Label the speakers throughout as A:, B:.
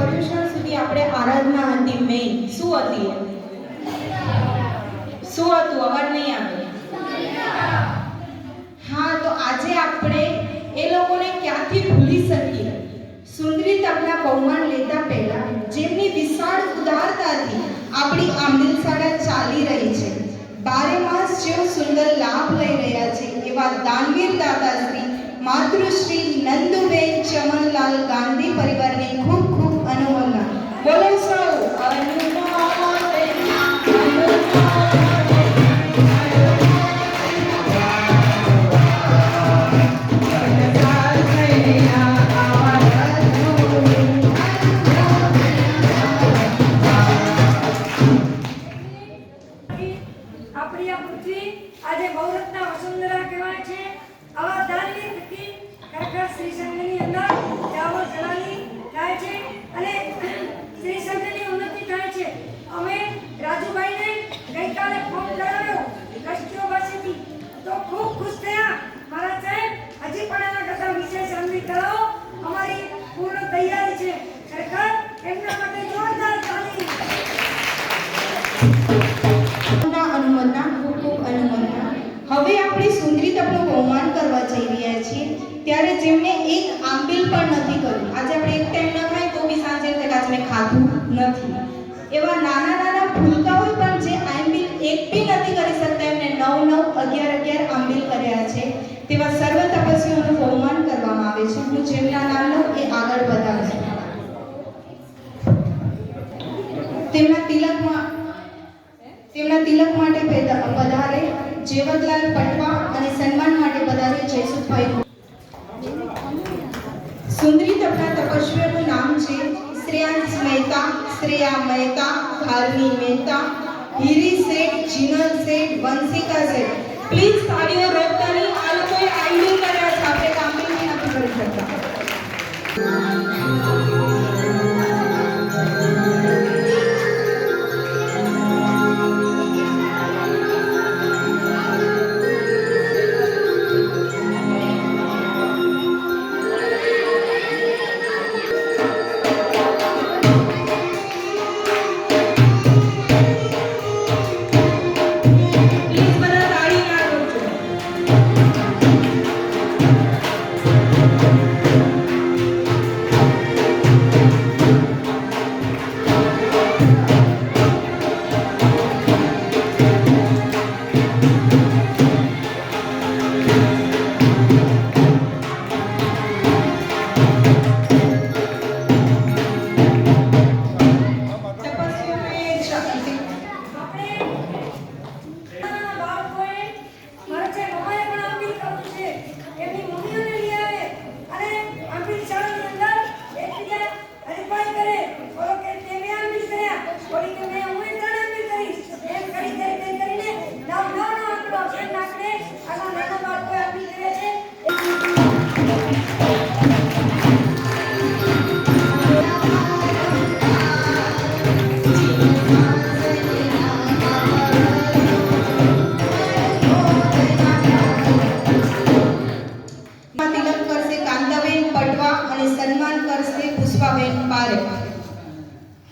A: પર્યુષણ સુધી આપણે આરાધના હતી મેઇન શું હતી? શું હતું? અવાજ નહીં આવે. હા, તો આજે આપણે એ લોકોને ક્યાંથી ભૂલી શકીએ? સુંદરી તપના બહુમાન લેતા પહેલા જેમની વિશાળ ઉદારતાથી આપણી આંબિલ શાળા ચાલી રહી છે, 12 માસ જેવો સુંદર લાભ લઈ રહ્યા છે એવા દાનવીર દાદાશ્રી માતૃશ્રી નંદુબેન ચમનલાલ ગાંધી પરિવારની ખૂબ ખૂબ અનુમોદના. બોલો સૌ
B: આપણી આ પૃથ્વી આજે બહુરત્ના વસુંધરા કહેવાય છે. આવા દાનવીર વ્યક્તિ ખરેખર શ્રી સંઘની અંદર જાવો જલાલી થાય છે અને શ્રી સંઘની ઉન્નતિ થાય છે. અમે રાજુભાઈને ગઈકાલે ફોન કરાવ્યો કષ્ટીઓ પાસેથી તો ખૂબ ખુશ થયા. મારા સાહેબ હજી પણ એના કરતા વિશેષ અમલી કરાવો, અમારી પૂર્ણ તૈયારી છે. ખરેખર એમના માટે જોરદાર તાળી.
A: હવે આપણે સુંદરી તપનું બહુમાન કરવા જઈ રહ્યા છીએ ત્યારે જેમને એક આંબિલ પણ નથી કર્યું, આજે આપણે એક ટાઈમ ન ખાય તો બી સાંજે કદાચ મેં ખાધું નથી, એવા નાના નાના ભૂલકાઓ પણ જે આંબિલ એક બી નથી કરી શકતા એમને 9 9 11 11 આંબિલ કર્યા છે તેવા સર્વ તપસ્વીઓનું બહુમાન કરવામાં આવે છે. હું જેમના નામ લઉં એ આગળ વધારે તેમના તિલક માટે પધારે જેવતલાલ પટવા અને સન્માન માટે પધારે જયસુખભાઈ. સુંદરી તપના તપસ્વીઓનું નામ છે શ્રેયાંશ મહેતા, શ્રેયા મહેતા, ધાર્મી મહેતા, હીરી શેઠ, જીનલ શેઠ, વંશિકા શેઠ. પ્લીઝ તાળીઓ રોકતા નહીં, આ લોકોએ આઈડી કર્યા છે, આપણે કામની નથી કરી શકતા.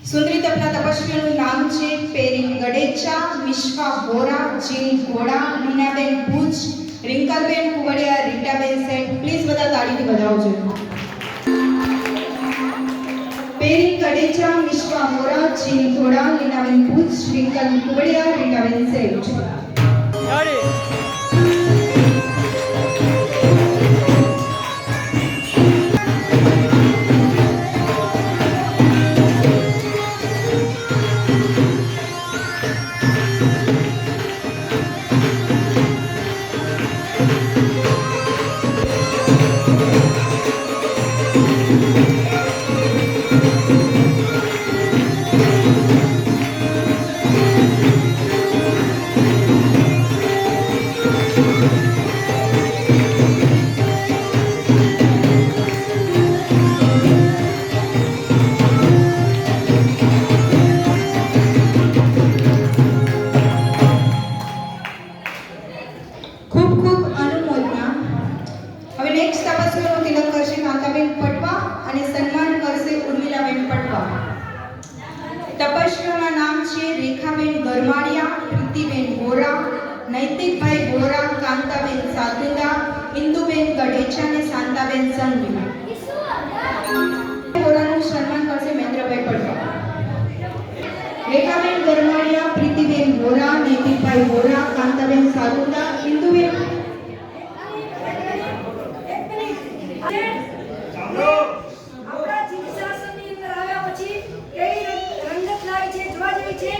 A: સુંદરી તપના તપસ્વીઓનું નામ છે પેરીન ગડેચા, મિશ્વા હોરા, જીન ઘોડા, લીનાબેન ભુજ, રિંકલબેન કુવડિયા, રીટાબેન શેઠ. પ્લીઝ બધા તાળીથી વધાવજો. પેરીન ગડેચા, મિશ્વા હોરા, જીન ઘોડા, લીનાબેન ભુજ, રિંકલ કુવડિયા, રીટાબેન શેઠ. નેક્સ્ટ તપસ્વીઓનું તિલક કરશે કાંતાબેન પટવા અને સન્માન કરશે ઉર્મિલાબેન પટવા. તપસ્વીઓના નામ છે રેખાબેન ગરમાળિયા, પ્રીતિબેન વોરા, નૈતિકભાઈ વોરા, કાંતાબેન સાતુંડા, ઇન્દુબેન ગઢેચા અને શાંતાબેન સંઘવી. વોરાનું સન્માન કરશે મહેન્દ્રભાઈ પડવા. રેખાબેન ગરમાળિયા, પ્રીતિબેન વોરા, નૈતિકભાઈ વોરા, કાંતાબેન સાતુંડા, ઇન્દુબેન
B: આપણા જીવ શાસનની અંદર આવ્યા પછી કેવી રંગત લાગે છે જોવા જેવી છે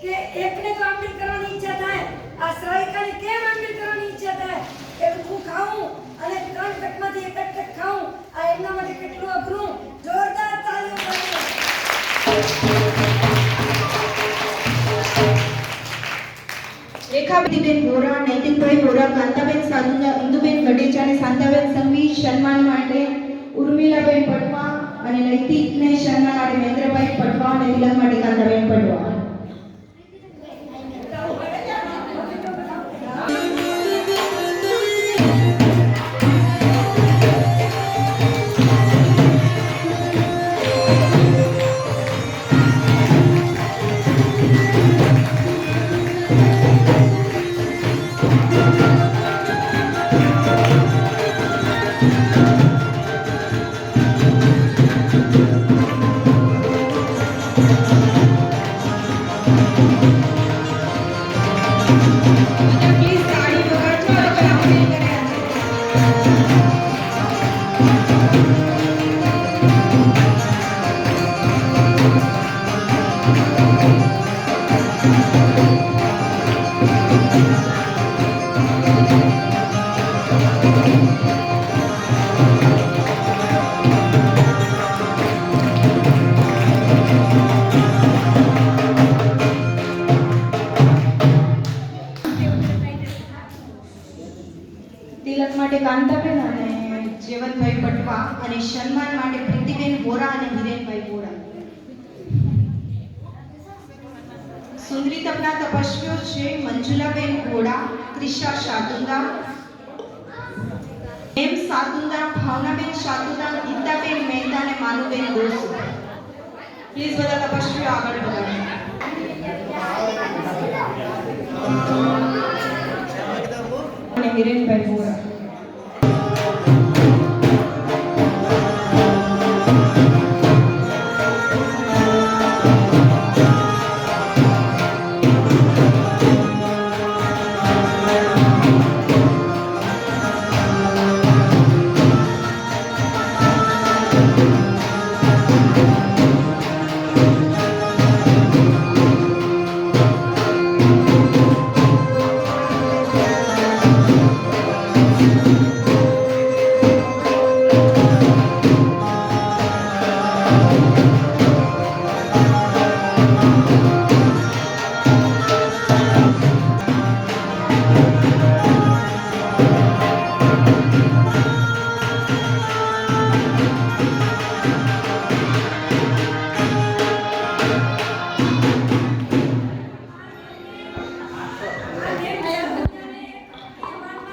B: કે એકને તો આંબીલ કરવાની ઈચ્છા થાય, આ શ્રાવિકાને કેમ આંબીલ કરવાની ઈચ્છા થાય કે હું ખાઉં અને 3 કટમાંથી એક કટ ખાઉં, આ એમના માટે કેટલું અઘરું. જોરદાર તાળીઓ પાડો.
A: રેખાબેન વોરા, નૈતિકભાઈ વોરા, કાંતાબેન સાતુંડા, ઇન્દુબેન ગઢેચા અને શાંતાબેન સંઘવી. સન્માન માટે ઉર્મિલાબેન પટવા અને નૈતિકને સન્માન માટે મહેન્દ્રભાઈ પટવા અને તિલક માટે કાંતાબેન પટવા. પ્લીઝ તાળી વગાડજો અને કોઈ આંબેલ કરે તિલક માટે કાંતાબેન અને જેવનભાઈ પટવા અને સન્માન માટે પ્રીતિબેન વોરા અને હિરેનભાઈ વોરા. સુંદરી તપના તપસ્વીઓ છે મંજુલાબેન વોરા, ક્રિશા સાતુંડા, એમ સાતુંડા, ભાવનાબેન સાતુંડા, ગીતાબેન મહેતા અને માનુબેન દોશી. પ્લીઝ બધા તપસ્વીઓ આગળ વધારો. અને હિરેનભાઈ વોરા.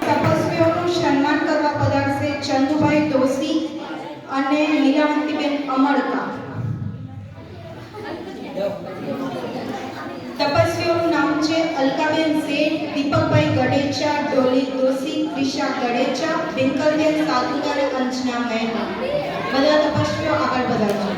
A: તપસ્વીઓનું સન્માન કરવા પધારશે ચંદુભાઈ દોશી અને નીલાવંતીબેન અમળકા. તપસ્વીઓનું નામ છે અલકાબેન શેઠ, દીપકભાઈ ગઢેચા, ડોલી દોશી, ક્રિશા ગઢેચા, પિંકલબેન સાતુંડા અને અંજના મહેતા. બધા તપસ્વીઓ આગળ પધારજો.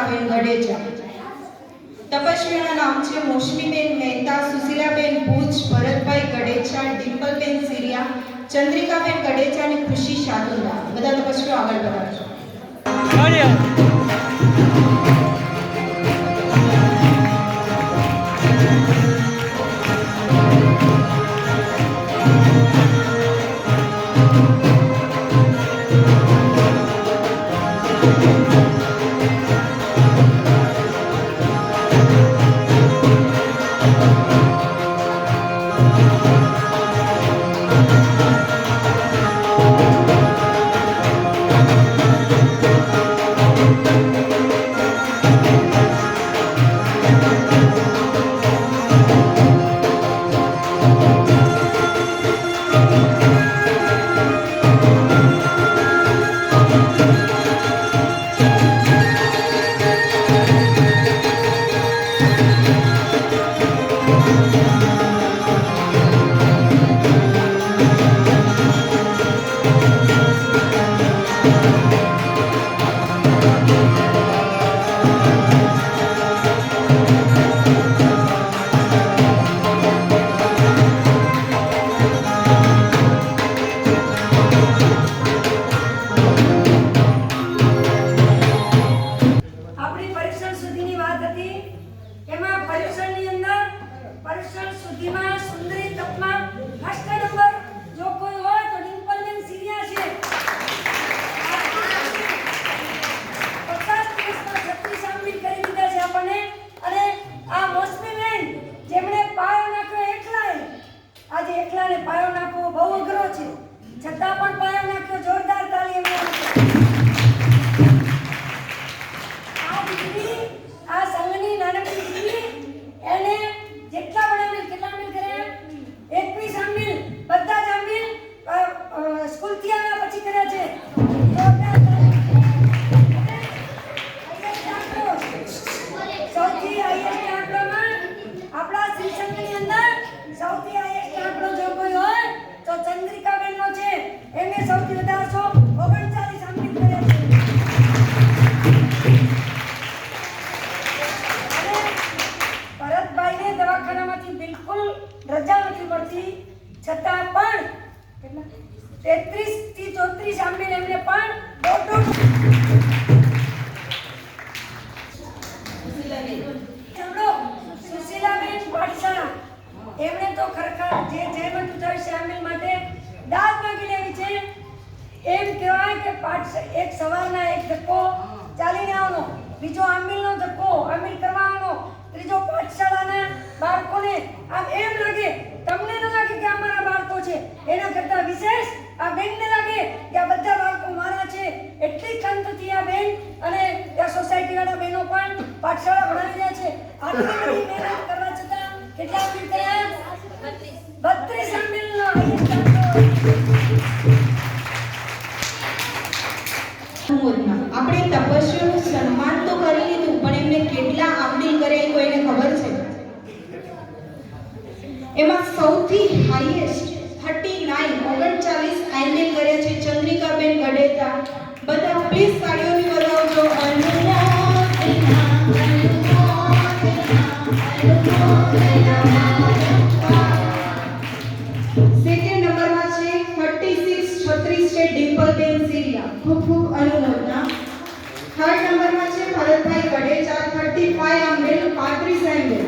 A: ચંદ્રિકાબેન ગડેચા. તપસ્વીના નામ છે મોસમીબેન મહેતા, સુશીલાબેન ભુજ, ભરતભાઈ ગડેચા, ડિમ્પલબેન સિરિયા, ચંદ્રિકાબેન ગડેચા અને ખુશી શાદુલા. બધા તપસ્વીઓ આગળ વધારજો.
B: આપણી પરીક્ષણ સુધીની વાત હતી. એમાં પરીક્ષણની અંદર પરીક્ષણ સુધીમાં સુંદરી તપમાં ફર્સ્ટ નંબર જો કોઈ હોય તો ડિમ્પલબેન સિરિયા છે. 50 દિવસમાં 36 સામેલ કરી દીધા છે આપણને. અને આ મોસમીબેન જેમણે પાયો નાખ્યો એકલાએ, આજે એકલાને પાયો નાખવો બહુ અઘરો છે, છતાં પણ પાયો નાખ્યો. જોરદાર તાળી એમને આપો. આ દીકરી, આ સંઘની નાનકડી દીકરી, એને જેટલા પણ આમિલ, કેટલા આમિલ કર્યા? 21 આમિલ, બધા જ આમિલ સ્કૂલથી આવ્યા પછી કર્યા છે. જોરદાર તાળી. સૌથી હાઈએસ્ટ આંકડામાં આપણા શ્રી સંઘની અંદર સૌથી હાઈએસ્ટ આંકડો જો કોઈ હોય તો ચંદ્રિકાબેનનો છે. એમને સૌથી વધારે 139 આમિલ કર્યા છે. ભરતભાઈને દવાખાનામાંથી બિલકુલ રજા નથી મળતી, છતાં પણ 33 થી 34 આંબેલ એમને પણ સુશીલાબેન પાઠશાળા, એમણે તો ખરેખર જે જયમંતુ થશે આંબેલ માટે દાદ માંગી લેવી છે. એમ કહેવાય કે એક સવારના એક ધક્કો ચાલીને આવવાનો, બીજો આંબેલનો ધક્કો આંબેલ કરવાનો, ત્રીજો પાઠશાળાના બાળકોને આમ એમ લાગે, તમને ન લાગે કે આ મારા બાળકો છે, એના કરતા વિશેષ આ બેનને લાગે કે આ બધા બાળકો મારા છે. એટલી ખંતથી આ બેન અને આ સોસાયટીવાળા બહેનો પણ પાઠશાળા ભણાવી રહ્યા છે. આટલી બધી મહેનત કરવા છતાં કેટલા આંબેલ કર્યા? 32 આંબેલનો હાઈએસ્ટ આંકડો.
A: આપણે તપસ્વીઓનું સન્માન તો કરી લીધું, પણ એમને કેટલા આંબેલ કર્યા એ કોઈને ખબર છે? એમાં સૌથી હાઈએસ્ટ 39 આંબેલ કર્યા છે ચંદ્રિકાબેન ગડેચા. બધા પ્લીઝ તાળીઓથી વધાવજો. સેકન્ડ નંબરમાં છે 36 છે ડિમ્પલબેન સિરિયા. ખૂબ ખૂબ અનુમોદના. થર્ડ નંબરમાં છે ભરતભાઈ ગડેચા 35 આંબેલ 35 આંબેલ.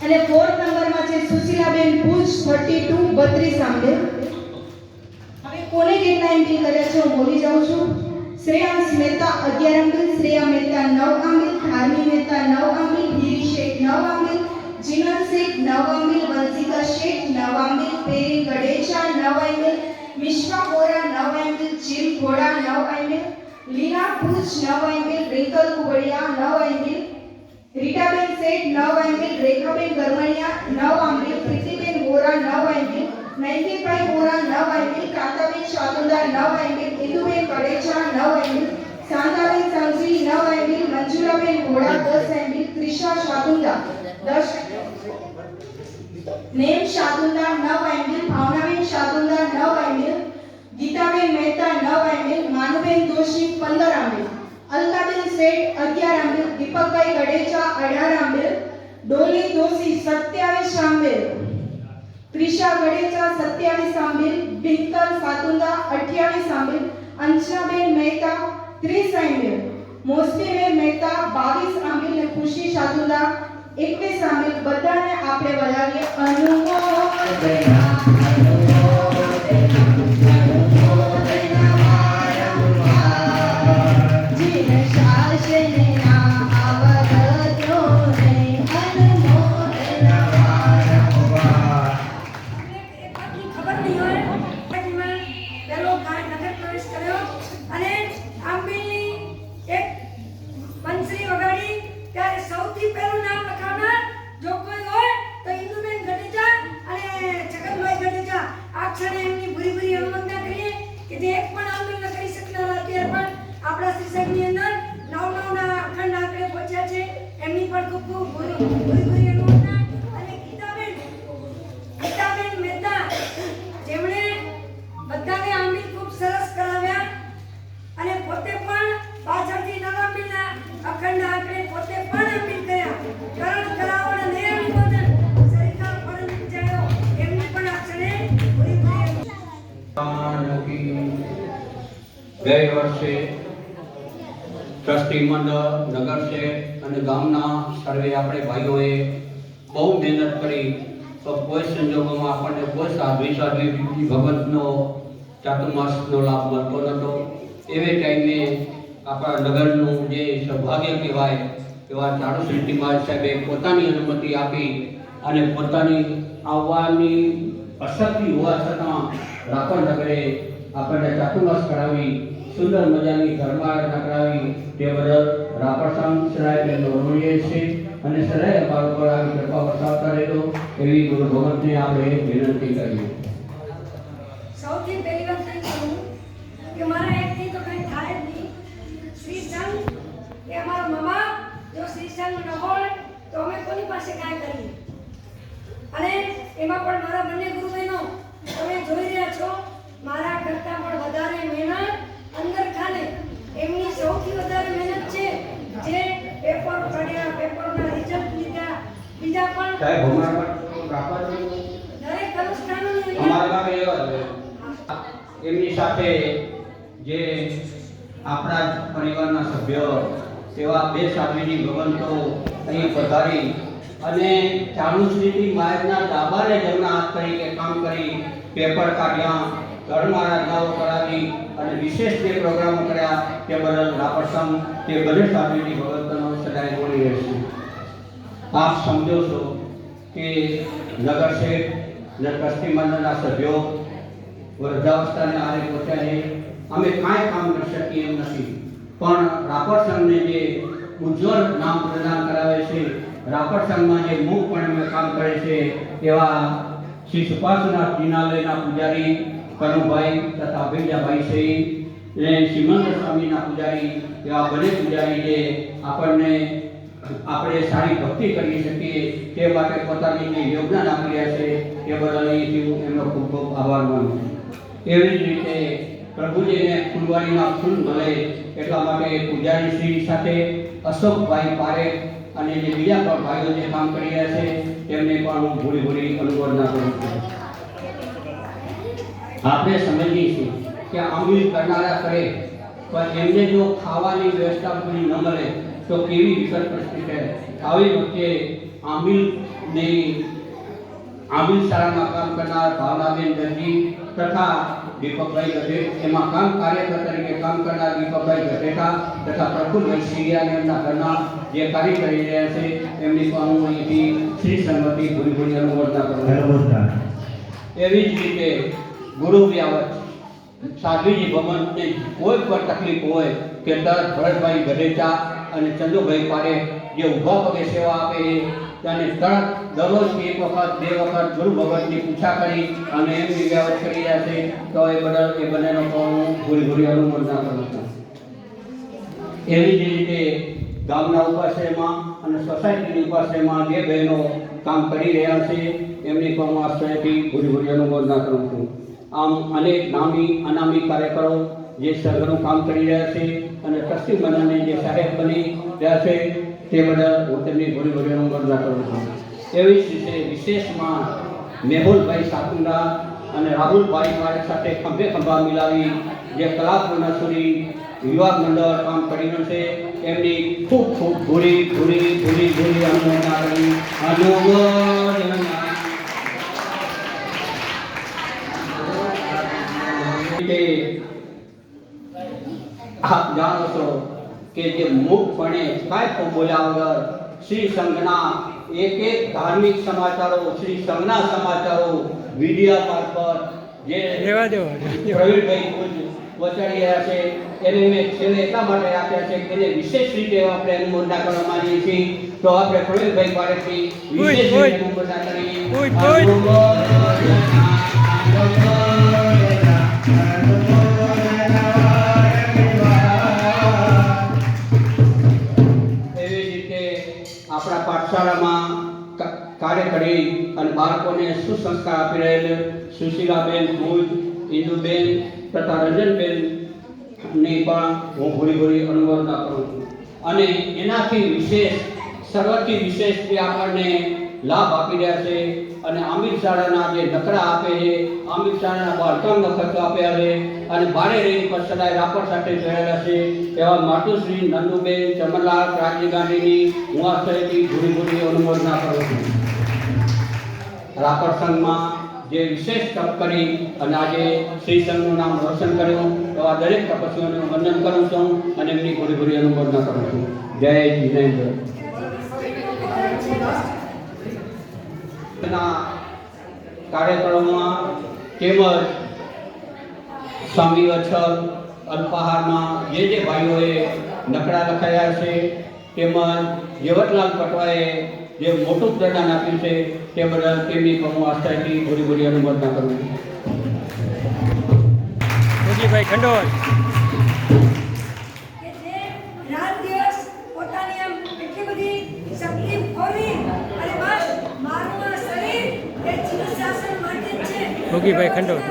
A: અને ફોર્થ નંબરમાં છે સુશીલાબેન ભુજ 32 આંબેલ. હવે કોને કેટલા આંબેલ કર્યા છે હું બોલી જાઉં છું. શ્રેયાંશ મહેતા 11 આંબેલ, શ્રેયા મહેતા 9 આંબેલ, ધાર્મી મહેતા 9 આંબેલ, હીરી શેખ 9 આંબેલ, જીનલ શેખ 9 આંબેલ, વંશિકા શેખ 9 આંબેલ, પેરી ગડેચા 9 આંબેલ, મિશ્વા બોરા 9 આંબેલ, જીલ ઘોડા 9 આંબેલ, લીના ભુજ 9 આંબેલ, રિંકલ કુબડિયા 9 આંબેલ, રીટાબેન શેઠ 9 આંબેલ, રેખાબેન ગરમણિયા 9 આંબેલ, પ્રીતિબેન બોરા 9 આંબેલ, નૈતિકભાઈ બોરા 9 આંબેલ, કાંતાબેન શાતુંદાર 9 આંબેલ, ઇન્દુબેન ગડેચા 9 આંબેલ, શાંતાબેન સંઘવી 9 આંબેલ, મંજુલાબેન ઘોડા 10 આંબેલ, ત્રિષા શાતુંદાર 10, નેમ શાતુંદાર 9 આંબેલ, ભાવનાબેન શાતુંદાર 9 આંબેલ, ગીતાબેન મહેતા 9 આંબેલ, માનુબેન દોશી 15 આંબેલ. અલકાબેન શેઠ 11 આંબેલ, દીપકભાઈ ગડેચા 18 આંબેલ, ડોલી જોશી 27 આંબેલ, ત્રિષા ગડેચા 27 આંબેલ, ડિંકલ સાતુંદા 28 આંબેલ, અંશનાબેન મહેતા 30 આંબેલ, મોસમીબેન મહેતા 22 આંબેલ અને ખુશી સાતુંદા 21 આંબેલ. બધાને આપણે વધાવીએ અનુમોદના.
B: એક વાતની ખબર નહીં હોય એમાં પહેલો નગર પ્રવેશ કર્યો અને આંબીલની એક બંસરી વગાડી ત્યારે સૌથી પહેલું નામ લખાવનાર જો કોઈ હોય તો ઇન્દુબેન ગડેચા અને છગનભાઈ ગડેચા. આ ક્ષણે એમની ભૂરી ભૂરી અનુમોદના કરીએ કે જે એક પણ આંબીલ ન કરી શકનાર અત્યારે પણ આપણા શિક્ષકની અંદર નવ અખંડ આંકડે પહોંચ્યા છે. એમની પણ ખૂબ ખૂબ ભૂરી અનુમોદના. અને ગીતાબેન મહેતા જેમણે બધાને આંબીલ ખૂબ સરસ કરાવ્યા અને પોતે પણ પાછળથી નવા આંબીલના અખંડ આંકડે પોતે પણ આંબીલ કર્યા. કરણ કરાવણ ને અનુમોદન સરિતા ફળ જાયો. એમની પણ આ ક્ષણે ભૂરી
C: ગયે વર્ષે ટ્રસ્ટી મંડળ, નગર શેઠ અને ગામના સર્વે આપણે ભાઈઓએ બહુ મહેનત કરી તો કોઈ સંજોગોમાં આપણને કોઈ સાધ્વી ભગવતનો ચાતુર્માસનો લાભ મળતો નહોતો. એવે ટાઈમે આપણા નગરનું જે સૌભાગ્ય કહેવાય એવા ચારુશ્રી ટીમાલ સાહેબે પોતાની અનુમતિ આપી અને પોતાની આવવાની અશક્તિ હોવા છતાં રાપર નગરે આપણને ચાતુર્માસ કરાવી સુંદર મજાની ઘરમાળા કરાવી તે બદલ રાપર સંઘ સરાય તેમનો ઋણીય છે અને સરાય અમારા ઉપર આવી કૃપા વરસાવતા રહેતો એવી ગુરુ ભગવંતને આપણે વિનંતી કરીએ.
B: સૌથી પહેલી વાત એ કહું કે મારા એકથી તો કંઈ થાય જ નહીં. શ્રી સંઘ એ અમારા મામા. જો શ્રી સંઘ ન હોય તો અમે કોની પાસે કાંઈ કરીએ. અને એમાં પણ મારા બંને ગુરુ બહેનો તમે જોઈ રહ્યા છો મારા કરતાં પણ વધારે મહેનત અંદર ખાને એમની સૌથી વધારે મહેનત છે. જે પેપર પડ્યા, પેપરના રિઝલ્ટ લીધા, બીજા પણ
C: સાહેબ અમારા રાપર
B: દરેક અનુષ્ઠાનોની
C: અમારા ગામે એવા એમની સાથે જે આપણા જ પરિવારના સભ્ય તેવા બે સાધ્વીજી ભગવંતો અહીં પધારી અને ચારુશ્રીથી માયના દાબાને જમણા હાથ તરીકે કામ કરી પેપર કાઢ્યા, ઘરમાળાઓ કરાવી અને વિશેષ જે પ્રોગ્રામો કર્યા તે બદલ રાપર સંઘ તે બધે સાધ્વીજી ભગવંતનો સદાય બોલી રહેશે. આપ સમજો છો કે નગર શેઠ અને ટ્રસ્ટી મંડળના સભ્યો વૃદ્ધાવસ્થાને આરે પહોંચ્યા છે. અમે કાંઈ કામ કરી શકીએ એમ નથી, પણ રાપર સંઘને જે ઉજ્જવળ નામ પ્રદાન કરાવે છે, રાપર સંઘમાં જે મુખપણે કામ કરે છે એવા શ્રી સુપાસનાથ જિનાલયના પૂજારી કનુભાઈ તથા અભિજાભાઈ શ્રી અને શ્રીમંત સ્વામીના પૂજારી એવા બંને પૂજારી જે આપણે સારી ભક્તિ કરી શકીએ તે માટે પોતાની જે યોગદાન આપી રહ્યા છે તે બદલ અહીંથી હું એમનો ખૂબ ખૂબ આભાર માનું છું. એવી જ રીતે પ્રભુજીને ફૂલવાડીના ફૂલ મળે એટલા માટે પૂજારી શ્રી સાથે અશોકભાઈ પારેખ અને જે બીજા પણ ભાઈઓ જે કામ કરી રહ્યા છે તેમને પણ હું ભૂરી અનુમોદના કરું છું. આપણે સમજીએ છીએ કે આંબીલ કરનારા કરે પણ એમને જો ખાવાની વ્યવસ્થા પૂરી ન મળે તો કેવી વિકટ પરિસ્થિતિ. આવી વખતે આંબીલ શાળામાં કામ કરનાર ભાવનાબેન દરજી તથા દીપકભાઈ ગઢેઠા એમાં કાર્યકર તરીકે કામ કરનાર દીપકભાઈ ગઢેઠા તથા પ્રફુલભાઈ સિંગિયાને એમના ઘરના જે કાર્ય કરી રહ્યા છે એમની પણ હું અહીંથી શ્રી સંગતિ ભૂરી અનુમોદના કરું. એવી જ રીતે ગુરુ વ્યાવત સાધ્વીજી ભગવંતને કોઈ પણ તકલીફ હોય કે તરત ભરતભાઈ ગઢેચા અને ચંદુભાઈ પારેખ જે ઊભા પગે સેવા આપે અને તરત દરરોજ એક વખત બે વખત ગુરુ ભગવંતની પૂછા કરી અને એમની વ્યાવત કરી રહ્યા છે તો એ બદલ એ બંનેનો પણ હું ભૂરી અનુમોદના કરું છું. એવી જ રીતે ગામના ઉપાશ્રયમાં અને સોસાયટીની ઉપાશ્રયમાં જે બહેનો કામ કરી રહ્યા છે એમની પણ હું આશ્રયથી ભૂરી અનુમોદના કરું છું. આમ અનેક નામી અનામી કાર્યકરો જે સર્વનું કામ કરી રહ્યા છે અને ટ્રસ્ટી મંડળની જે સાહેબ બની રહ્યા છે તે બદલ હું તેમની ઘણી ઘણી વંદના કરું છું. એવી જ રીતે વિશેષમાં મેહુલભાઈ સાકુંડા અને રાહુલભાઈ મારી સાથે ખંભે ખંભા મિલાવી જે કલાપૂર્ણ સુરી યુવા મંડળ કામ કરી રહ્યું છે એમની ખૂબ ખૂબ ભૂરી અનુમોદના કરી અનુમોદના. આપ જાણો છો કે જે મુખપણે કાંઈ પણ બોલ્યા વગર શ્રી સંઘના એક ધાર્મિક સમાચારો, શ્રી સંઘના સમાચારો મીડિયા મારફત જે પ્રવીણભાઈ પહોંચાડી રહ્યા છે એને મેં છેલ્લે એટલા માટે રાખ્યા છે કે એને વિશેષ રીતે આપણે અનુમોદના કરવા માંગીએ છીએ. તો આપણે પ્રવીણભાઈ પાસેથી વિશેષ રીતે અનુમોદના કરીએ. આપણા પાઠશાળામાં કાર્ય કરી અને બાળકોને સુસંસ્કાર આપી રહેલ સુશીલાબેન ભુજ, ઇન્દુબેન તથા રંજનબેન ની પણ હું ભૂરી અનુમોદના કરું છું. અને એનાથી વિશેષ સર્વથી વિશેષ જે આપણને લાભ આપી રહ્યા છે અને આમિર શાળાના જે નકરા આપે છે, આમિર શાળાના બાળકોનો ખર્ચો આપ્યા છે અને બારે રેન્જ પર સદાય રાપર સાથે જોડાયેલા છે એવા માતુશ્રી નંદુબેન ચમનલાલ રાજીવ ગાંધીની હું આ સ્થળેથી ભૂરી અનુમોદના કરું છું. રાપર સંઘમાં જે વિશેષ તપ કરી અને આજે શ્રી સંઘનું નામ રોશન કર્યું એવા દરેક તપસ્વીઓને વંદન કરું છું અને એમની ભૂરી અનુમોદના કરું છું. જય જિનેન્દ્ર. કાર્યક્રમોમાં તેમજ સ્વામી અછલ અલ્પાહારમાં જે ભાઈઓએ નકરા લખાયા છે તેમજ જેવતલાલ પટવાએ જે મોટું પ્રદાન આપ્યું છે તે બદલ તેમની પણ હું આસ્થાથી ભૂરી અનુમોદના કરું છું.
D: ભાઈ ખંડોળ
B: કે જે રાત દિવસ પોતાની આમ એટલી બધી શક્તિ ખોરી અને બસ મારું આ શરીર એ જીવ શાસન માટે જ છે.
D: ભોગીભાઈ ખંડોળ